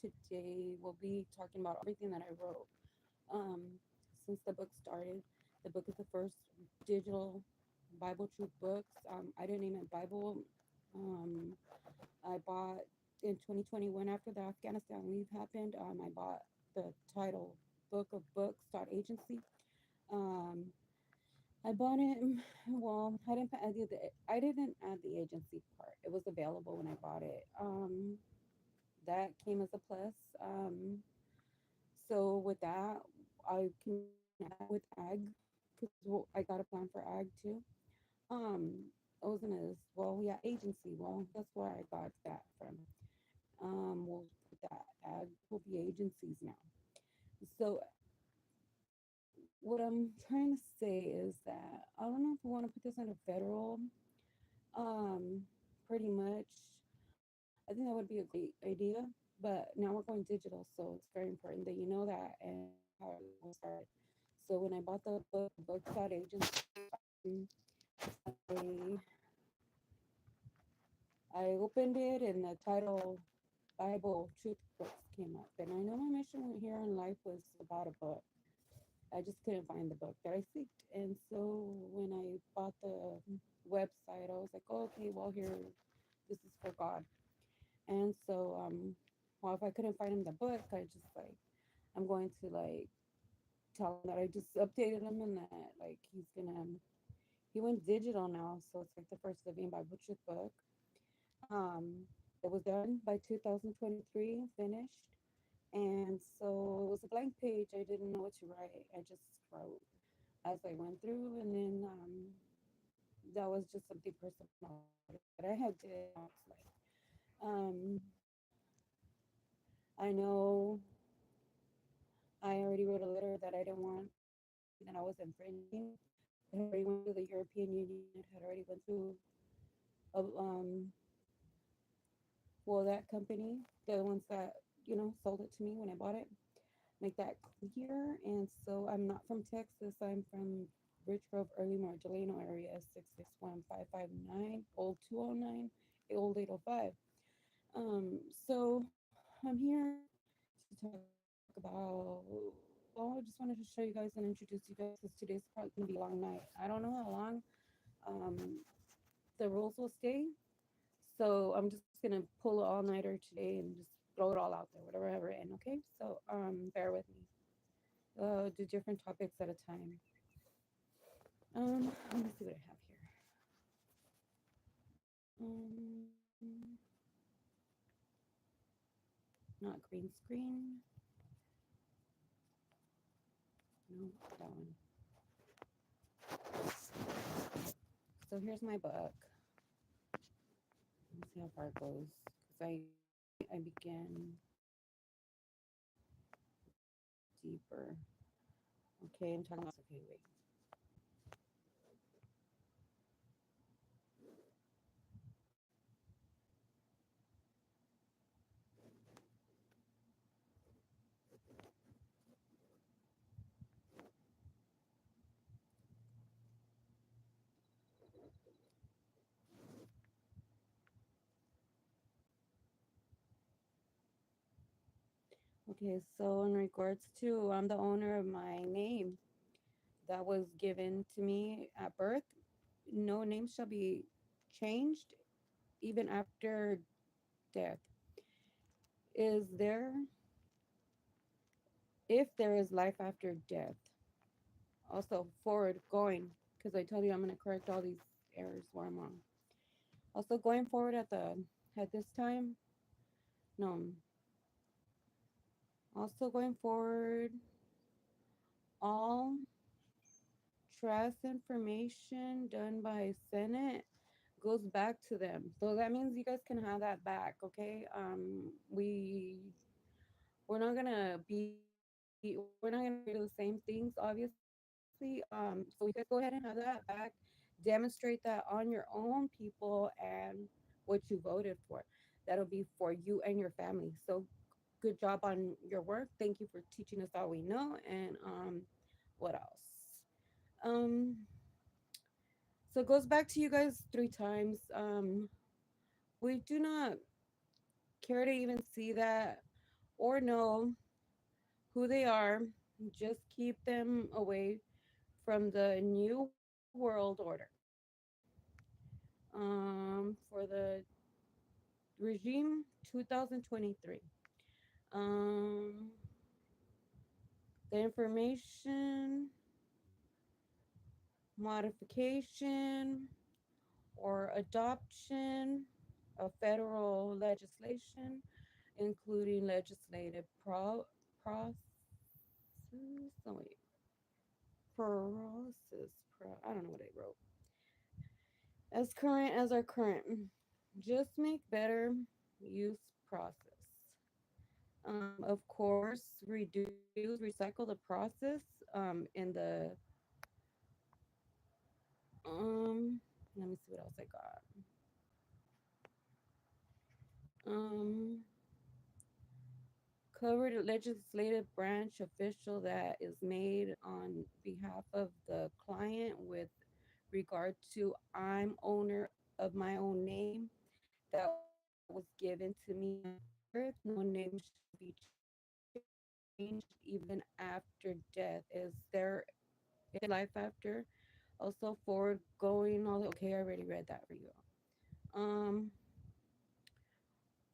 today we'll be talking about everything that I wrote. Um, since the book started, the book is the first digital Bible truth books. I didn't name it Bible. Um, I bought in 2021 after the Afghanistan leave happened. I bought the title Book of Books dot agency. Um, I bought it. Well, I didn't add the agency part. It was available when I bought it. That came as a plus. So with that, I can add with ag because I got a plan for ag too. I was gonna well, yeah, agency. Well, that's where I got that from. We'll put that ag will be agencies now. So what I'm trying to say is that I don't know if we want to put this under federal. Pretty much, I think that would be a great idea. But now we're going digital, so it's very important that you know that and how it all started. So when I bought the book out agency, I I opened it and the title Bible Truth Books came up. And I know my mission here in life was about a book. I just couldn't find the book that I seeked. And so when I bought the website, I was like, oh, okay, well, here, this is for God. And so, well, if I couldn't find him the book, I just like, I'm going to like tell him that I just updated him and that like he went digital now. So it's like the first living by Butcher's book. Um, it was done by 2023, finished. And so it was a blank page. I didn't know what to write. I just wrote as I went through. And then that was just something personal that I had did. Um, I know I already wrote a letter that I didn't want that I was infringing. It had already went through the European Union. It had already went through, well, that company, the ones that sold it to me when I bought it. Make that clear. And so I'm not from Texas. I'm from Rich Grove, Early Delano area, 661-559, old 209, old 805. So I'm here to talk about. Well, I just wanted to show you guys and introduce you guys because today's probably gonna be a long night. I don't know how long the rules will stay, so I'm just gonna pull an all nighter today and just throw it all out there, whatever I have written. Okay, so bear with me. Do different topics at a time. Let me see what I have here. Not green screen. No, that one. So here's my book. Let's see how far it goes. Because I began deeper. Okay, I'm talking about. Okay, wait. Okay, so in regards to, I'm the owner of my name that was given to me at birth. No name shall be changed even after death. Is there, if there is life after death? Also, forward going, because I told you I'm going to correct all these errors where I'm wrong. Also, going forward at this time, no. Also, going forward, all trust information done by Senate goes back to them. So that means you guys can have that back, okay? We're not gonna we're not gonna agree to the same things, obviously. So you guys go ahead and have that back. Demonstrate that on your own people and what you voted for. That'll be for you and your family. So good job on your work. Thank you for teaching us all we know. And what else? Um, so it goes back to you guys 3 times. We do not care to even see that or know who they are. Just keep them away from the New World Order. For the regime 2023. Um, the information modification or adoption of federal legislation, including legislative process. Oh, wait, process. I don't know what I wrote. As current as our current. Just make better use process. Of course, reduce, reuse, recycle the process in the let me see what else I got. Um, covered legislative branch official that is made on behalf of the client with regard to I'm owner of my own name that was given to me at birth. No name shall be changed even after death. Is there life after? Also foregoing all okay, I already read that for you. Um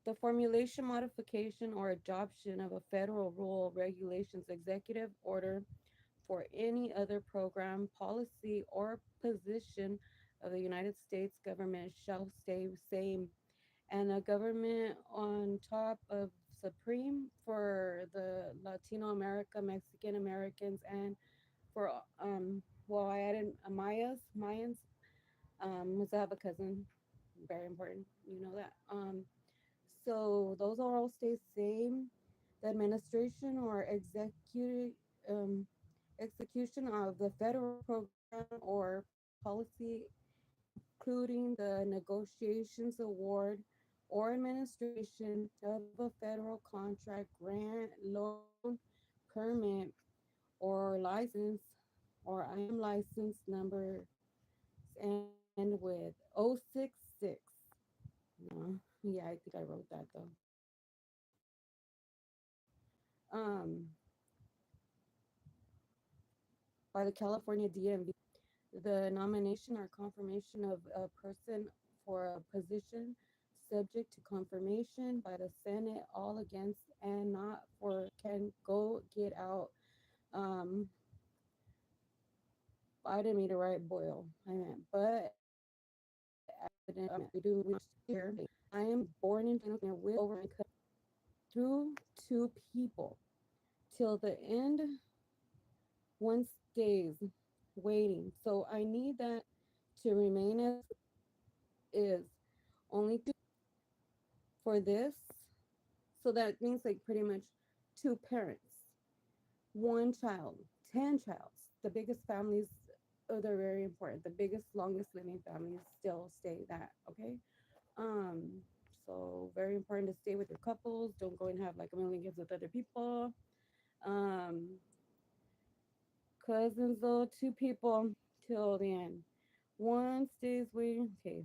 the formulation, modification, or adoption of a federal rule, regulations, executive order for any other program, policy, or position of the United States government shall stay same. And a government on top of Supreme for the Latino America, Mexican Americans, and for, well, I added Mayans, because I have a cousin, very important, you know that. So those are all stay same. The administration or um, execution of the federal program or policy, including the negotiations, award, or administration of a federal contract, grant, loan, permit, or license, or I am license numbers end with 066. No, yeah, I think I wrote that though. By the California DMV, the nomination or confirmation of a person for a position subject to confirmation by the Senate, all against and not for can go get out. Um, I didn't mean to write boil. I meant, but accident. We do here. I am born in California with over my cousin through two people till the end. One stays waiting. So I need that to remain as is. Only two for this. So that means like pretty much two parents, one child, 10 childs. The biggest families, oh, they're very important. The biggest, longest living families still stay that, okay? Um, so very important to stay with your couples. Don't go and have like a million kids with other people. Um, cousins though, two people till the end. One stays waiting. Okay.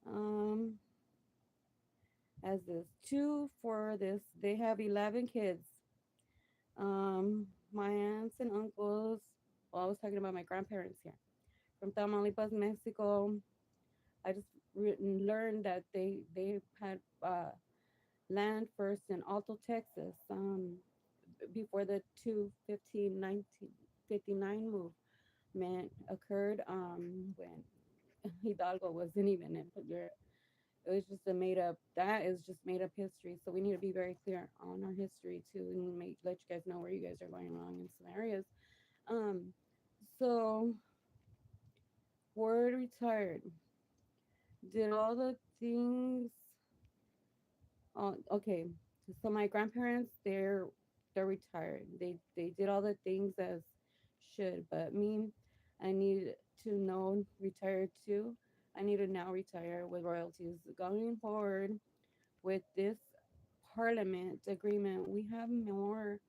Um, as this two for this, they have 11 kids. My aunts and uncles. Well, I was talking about my grandparents here from Tamaulipas, Mexico. I just learned that they had land first in Alto, Texas, before the 1959 movement occurred, when Hidalgo wasn't even in Europe. It was just a made up. That is just made up history. So we need to be very clear on our history too, and let you guys know where you guys are going wrong in some areas. Um, so word retired. Did all the things. Okay. So my grandparents, they're retired. They did all the things as should, but me, I need to know retired too. I need to now retire with royalties going forward with this parliament agreement. We have more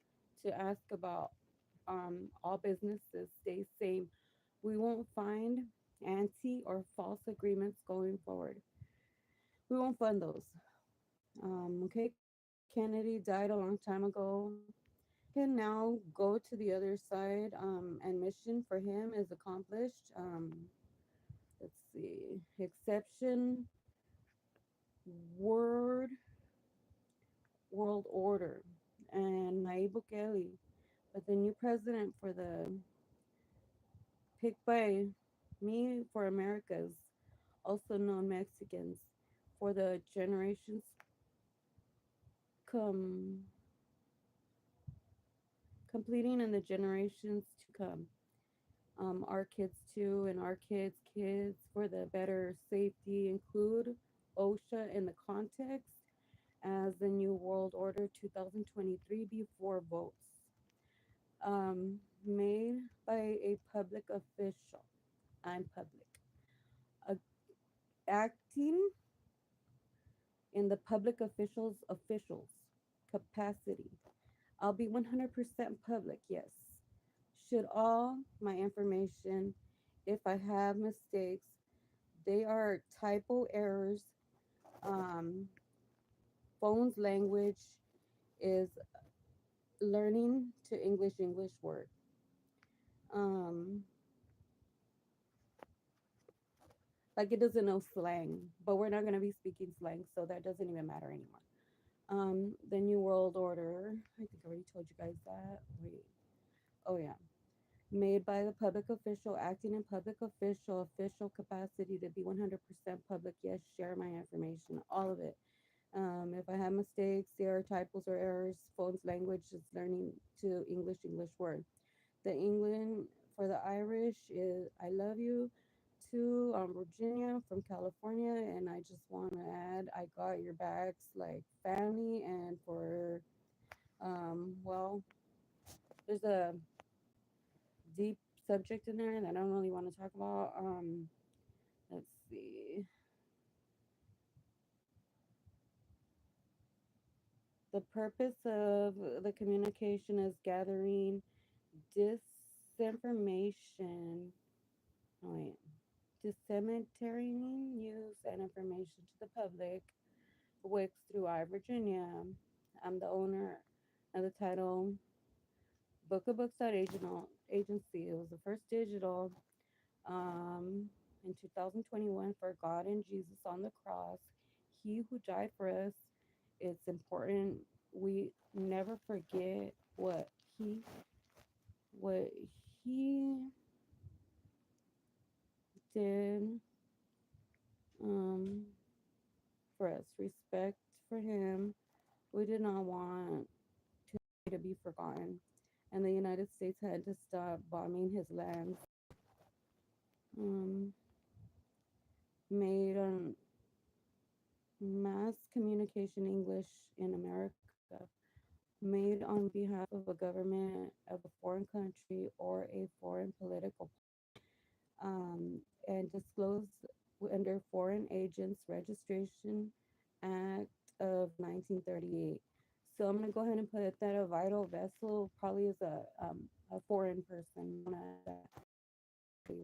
to ask about. All businesses stay same. We won't find anti or false agreements going forward. We won't fund those. Okay. Kennedy died a long time ago. He can now go to the other side, and mission for him is accomplished. Let's see. Exception word world order and Nayib Bukele, but the new president for the picked by me for Americas, also known Mexicans, for the generations come completing and the generations to come. Our kids too, and our kids for the better safety include OSHA in the context as the New World Order 2023 before votes, made by a public official. I'm public. Uh, Acting in the public officials capacity. I'll be 100% public, yes. Should all my information, if I have mistakes, they are typo errors. Um, Phone's language is learning to English word. Um, like it doesn't know slang, but we're not going to be speaking slang, so that doesn't even matter anymore. The New World Order, I think I already told you guys that. Wait, oh yeah. Made by the public official, acting in public official capacity to be 100% public. Yes, share my information, all of it. If I have mistakes, there are typos or errors. Phone's language is learning to English word. The England for the Irish is I love you. To Virginia from California, and I just want to add I got your backs like family. And for well, there's a deep subject in there that I don't really want to talk about. Let's see. The purpose of the communication is gathering disinformation. Oh, wait. Disseminating news and information to the public. Wicks through Virginia. I'm the owner of the title Book of Books Agency. It was the first digital in 2021 for God and Jesus on the cross. He who died for us. It's important we never forget he what he did um, for us. Respect for him. We did not want to be forgotten, and the United States had to stop bombing his lands. Um, Made on mass communication English in America, made on behalf of a government of a foreign country or a foreign political, and disclosed under Foreign Agents Registration Act of 1938. So I'm going to go ahead and put that a vital vessel probably is a foreign person that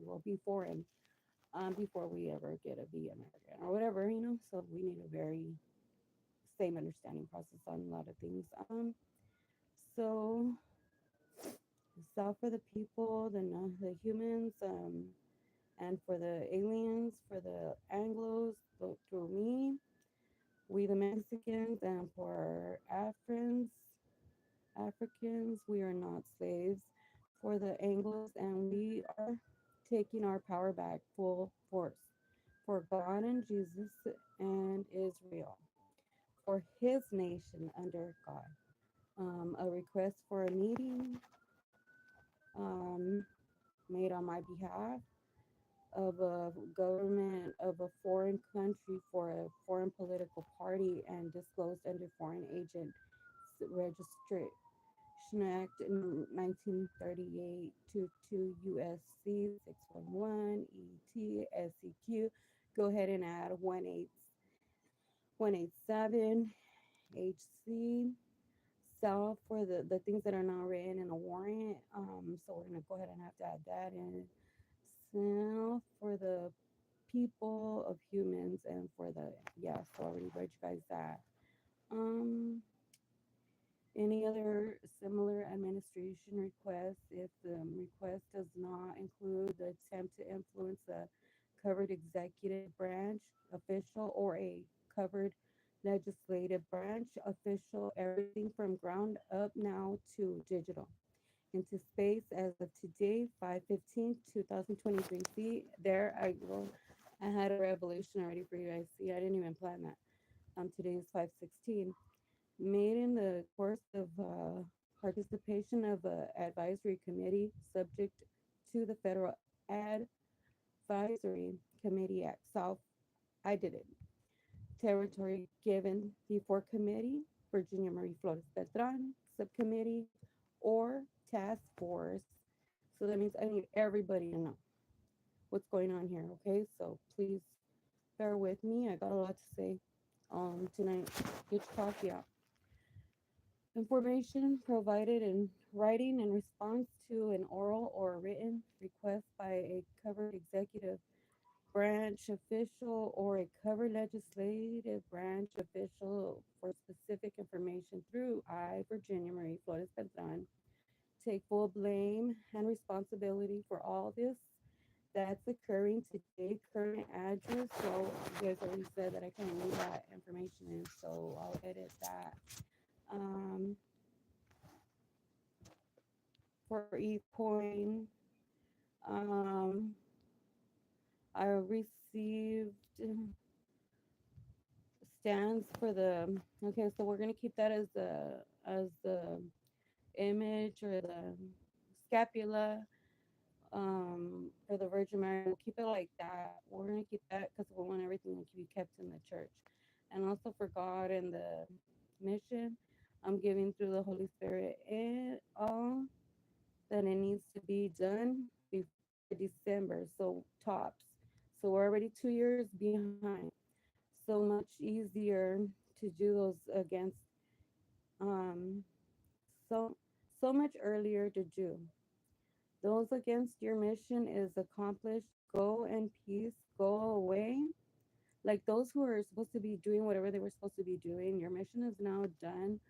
will be foreign, before we ever get to be American or whatever, So we need a very same understanding process on a lot of things. So it's out for the people, the humans, and for the aliens, for the Anglos, through me, we the Mexicans, and for Africans, we are not slaves. For the Anglos, and we are taking our power back full force. For God and Jesus and Israel, for His nation under God. A request for a meeting, um, made on my behalf of a government of a foreign country for a foreign political party and disclosed under Foreign Agent Registration Act in 1938 to USC 611 ET SEQ. Go ahead and add 187 HC South for the things that are not written in a warrant. So we're gonna go ahead and have to add that in. South for the people of humans and for the, yeah, so I already read you guys that. Um Any other similar administration request, if the request does not include the attempt to influence a covered executive branch official or a covered legislative branch official, everything from ground up now to digital into space as of today, 5/15, 2023. See, there I go. I had a revelation already for you guys. See, I didn't even plan that. Today is 5/16. Made in the course of participation of a advisory committee subject to the Federal Advisory Committee Act. South, I did it. Territory given before committee, Virginia Marie Flores Beltran, subcommittee, or task force. So that means I need everybody to know what's going on here, okay? So please bear with me. I got a lot to say tonight. Get your coffee out. Information provided in writing in response to an oral or written request by a covered executive branch official or a covered legislative branch official for specific information through I, Virginia Marie Flores Beltran, take full blame and responsibility for all this that's occurring today. Current address. So you guys already said that I can't leave that information in, so I'll edit that. Um, for eCoin, um, I received stands for the. Okay, so we're gonna keep that as the image or the scapula for the Virgin Mary. We'll keep it like that. We're gonna keep that because we want everything to be kept in the church, and also for God and the mission. I'm giving through the Holy Spirit and all that it needs to be done by December. So tops. So we're already 2 years behind. So much easier to do those against um so so much earlier to do. Those against your mission is accomplished. Go in peace. Go away. Like those who are supposed to be doing whatever they were supposed to be doing, your mission is now done.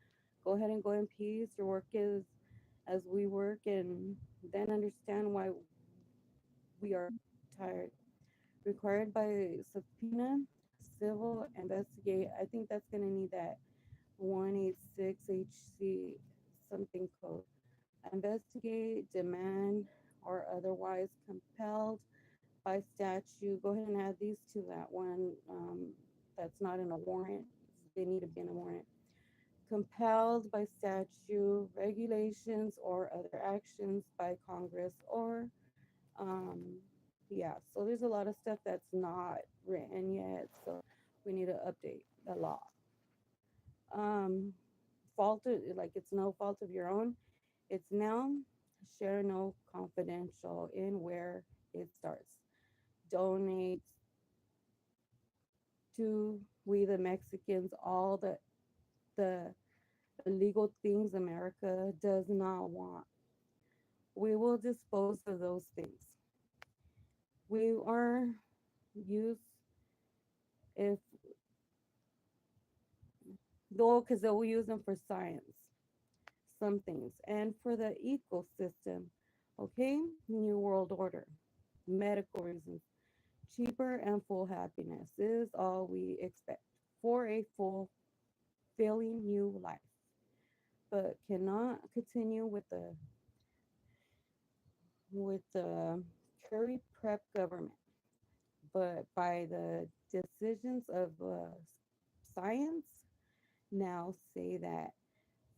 Go ahead and go in peace. Your work is as we work, and then understand why we are tired. Required by subpoena, civil investigate. I think that's going to need that 186 HC something code. Investigate, demand, or otherwise compelled by statute. Go ahead and add these to that one. That's not in a warrant. They need to be in a warrant. Compelled by statute, regulations, or other actions by Congress or um, yeah. So there's a lot of stuff that's not written yet. So we need to update the law. Fault of, like it's no fault of your own. It's now share no confidential in where it starts. Donate to we the Mexicans all the illegal things America does not want. We will dispose of those things. We are use if though because they'll use them for science, some things, and for the ecosystem. Okay, new world order, medical reasons, cheaper and full happiness is all we expect for a fulfilling new life, but cannot continue with the curry prep government, but by the decisions of science now say that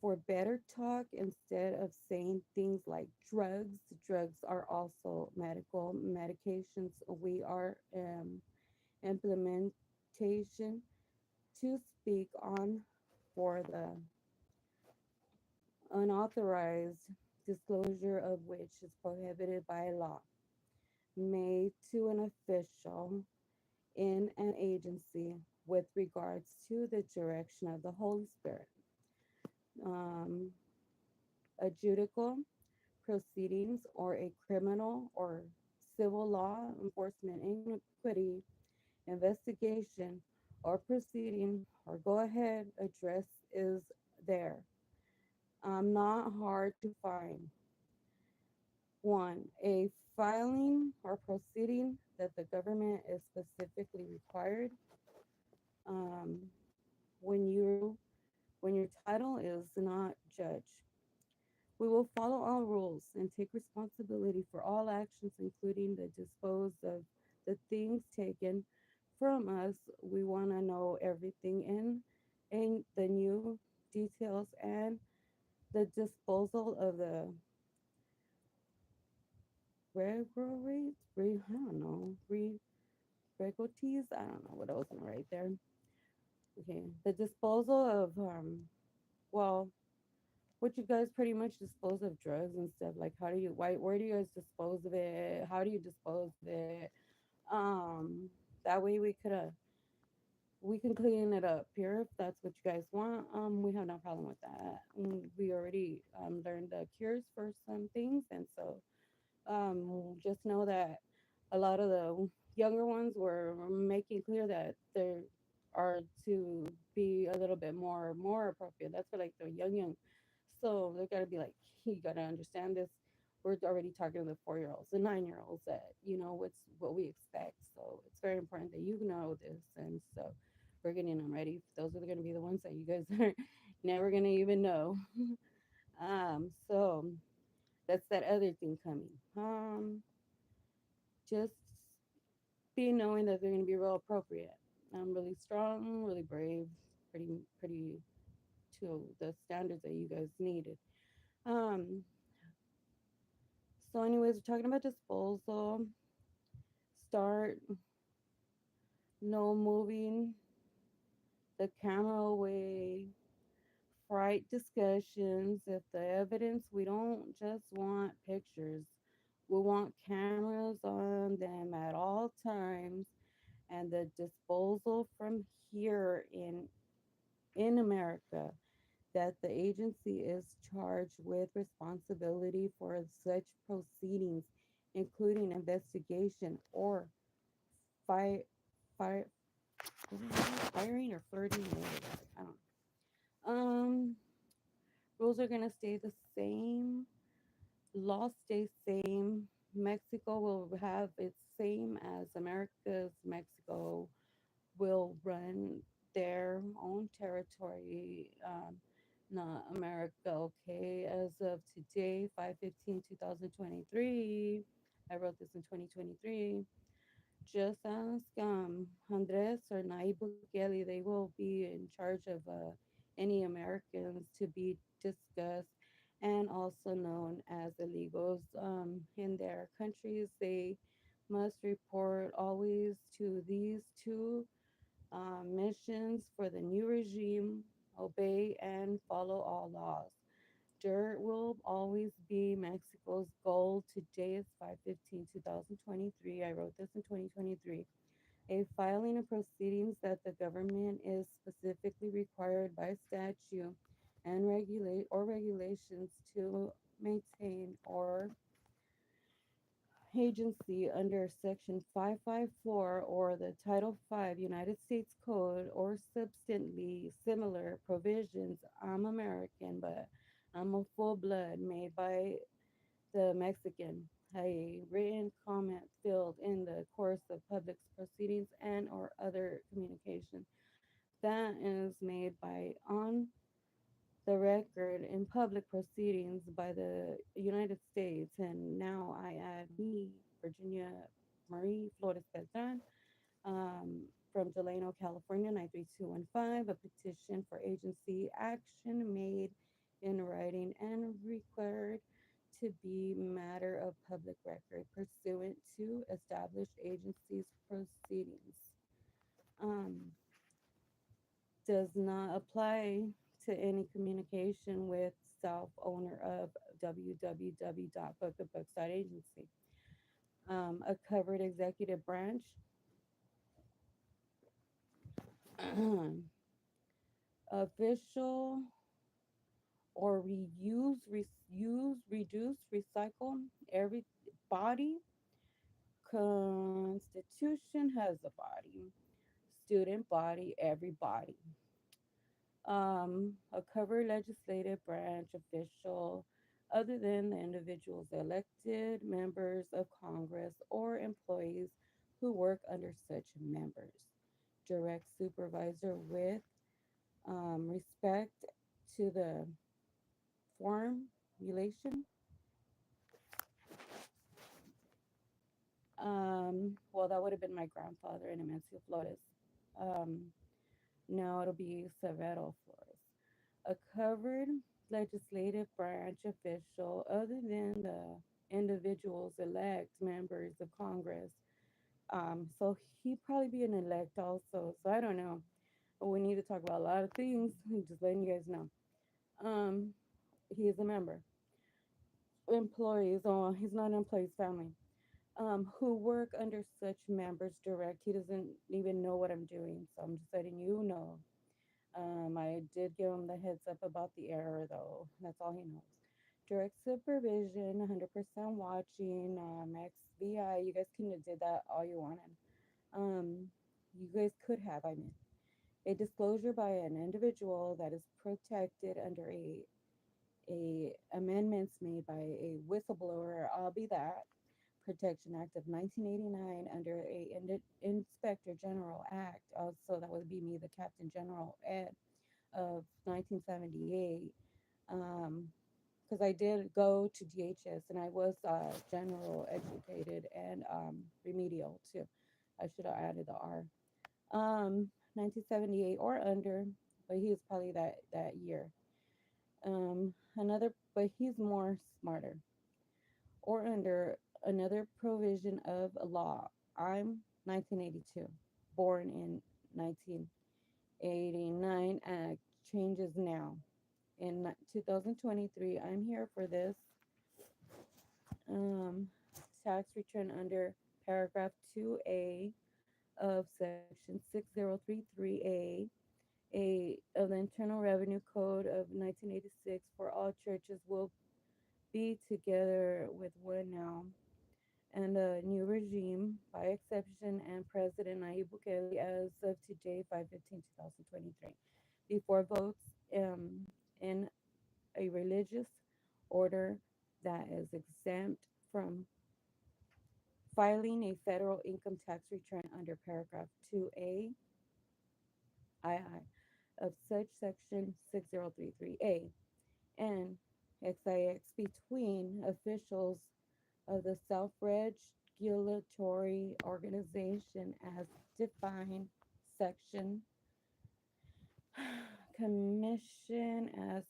for better talk instead of saying things like drugs. Drugs are also medical medications. We are implementation to speak on for the unauthorized disclosure of which is prohibited by law made to an official in an agency with regards to the direction of the Holy Spirit. Um, a judicial proceedings or a criminal or civil law enforcement inquiry, investigation, or proceeding or go ahead address is there. not hard to find. One, a filing or proceeding that the government is specifically required. Um, when when your title is not judge, we will follow all rules and take responsibility for all actions, including the dispose of the things taken from us. We want to know everything in the new details and the disposal of the regulates, I don't know, regulates, I don't know what I was gonna write there. Okay, the disposal of well, what you guys pretty much dispose of drugs and stuff. Like, how do you, where do you guys dispose of it? How do you dispose of it? Um, that way we can clean it up here if that's what you guys want. We have no problem with that. We already learned the cures for some things, and so just know that a lot of the younger ones were making clear that there are to be a little bit more appropriate. That's for like the young. So they gotta be like, you gotta understand this. We're already talking to the 4 year olds, the 9 year olds that what we expect. So it's very important that you know this, and so we're getting them ready. Those are gonna be the ones that you guys are never gonna even know. So that's that other thing coming. Just be knowing that they're going to be real appropriate. Really strong, really brave, pretty to the standards that you guys needed. Um, so, anyways, we're talking about disposal. Start no moving the camera away. Fright discussions. If the evidence, we don't just want pictures. We want cameras on them at all times, and the disposal from here in America, that the agency is charged with responsibility for such proceedings, including investigation or fire, fire, firing or flirting. Or whatever. I don't know. Rules are gonna stay the same. Laws stay same. Mexico will have its same as America's. Mexico will run their own territory, not America. Okay, as of today, 5/15/2023, I wrote this in 2023. Just ask Andres or Nayib Bukele. They will be in charge of any Americans to be discussed and also known as illegals in their countries. They must report always to these two missions for the new regime, obey and follow all laws. Dirt will always be Mexico's goal. Today is 5/15/2023. I wrote this in 2023. A filing of proceedings that the government is specifically required by statute and regulations to maintain or agency under Section 554 or the Title 5 United States Code or substantially similar provisions. I'm American, but I'm a full blood made by the Mexican. A written comment filled in the course of public proceedings and or other communication that is made by on the record in public proceedings by the United States, and now I add me, Virginia Marie Flores Beltran, from Delano, California, 93215, a petition for agency action made in writing and required to be matter of public record pursuant to established agencies proceedings. Um, does not apply to any communication with self owner of www.bookofbooks.agency. A covered executive branch official or reduce, recycle. Every body, constitution has a body, student body, everybody. A covered legislative branch official other than the individuals elected members of Congress or employees who work under such members. Direct supervisor with respect to the formulation. Well, that would have been my grandfather in Emencio Flores. Um, Now it'll be Severo Flores. A covered legislative branch official other than the individuals elect members of Congress. So he'd probably be an elect also. So I don't know. But we need to talk about a lot of things. Just letting you guys know. Um, he is a member. Employees, oh, he's not an employee's family. Who work under such members direct. He doesn't even know what I'm doing. So I'm just letting you know. I did give him the heads up about the error, though. That's all he knows. Direct supervision, 100% watching, XVI. You guys couldn't have did that all you wanted. Um, you guys could have, I mean. A disclosure by an individual that is protected under a amendments made by a whistleblower, I'll be that, Protection Act of 1989 under a Inspector General Act. Also, that would be me, the Captain General Ed of 1978, because I did go to DHS and I was general educated and remedial too. I should have added the R. 1978 or under, but he was probably that year. But he's more smarter or under another provision of a law. I'm 1982, born in 1989. Act changes now in 2023. I'm here for this um, tax return under paragraph 2A of section 6033A of the Internal Revenue Code of 1986 for all churches will be together with one now. And a new regime by exception and President Nayib Bukele as of today, 5/15/2023. Before votes in a religious order that is exempt from filing a federal income tax return under paragraph 2A II of such section 6033A and XIX between officials of the self-regulatory organization as defined section commission as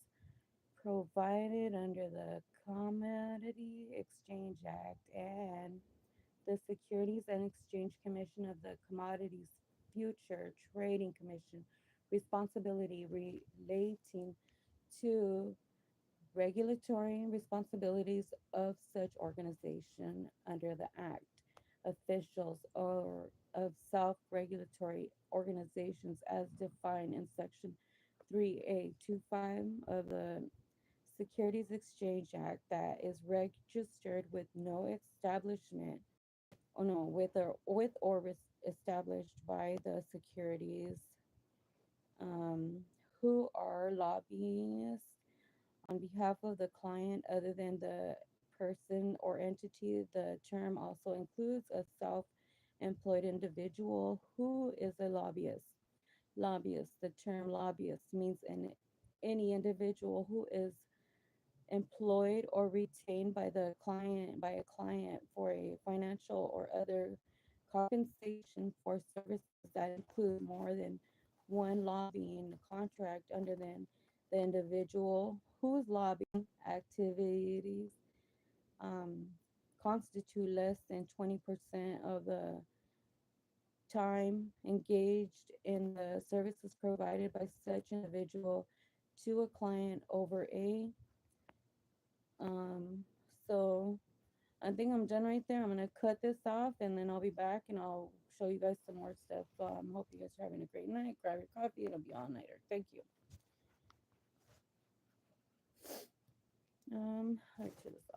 provided under the Commodity Exchange Act and the Securities and Exchange Commission of the Commodities Future Trading Commission responsibility relating to regulatory responsibilities of such organization under the Act. Officials or of self-regulatory organizations as defined in Section 3A25 of the Securities Exchange Act that is registered with no establishment or no established by the securities um, who are lobbyists on behalf of the client other than the person or entity. The term also includes a self-employed individual who is a lobbyist. Lobbyist. The term lobbyist means any individual who is employed or retained by a client for a financial or other compensation for services that include more than one lobbying contract under the individual whose lobbying activities um, constitute less than 20% of the time engaged in the services provided by such individual to a client over a um, so I think I'm done right there. I'm gonna cut this off and then I'll be back and I'll show you guys some more stuff. Hope you guys are having a great night. Grab your coffee. It'll be all nighter. Thank you. All right, to the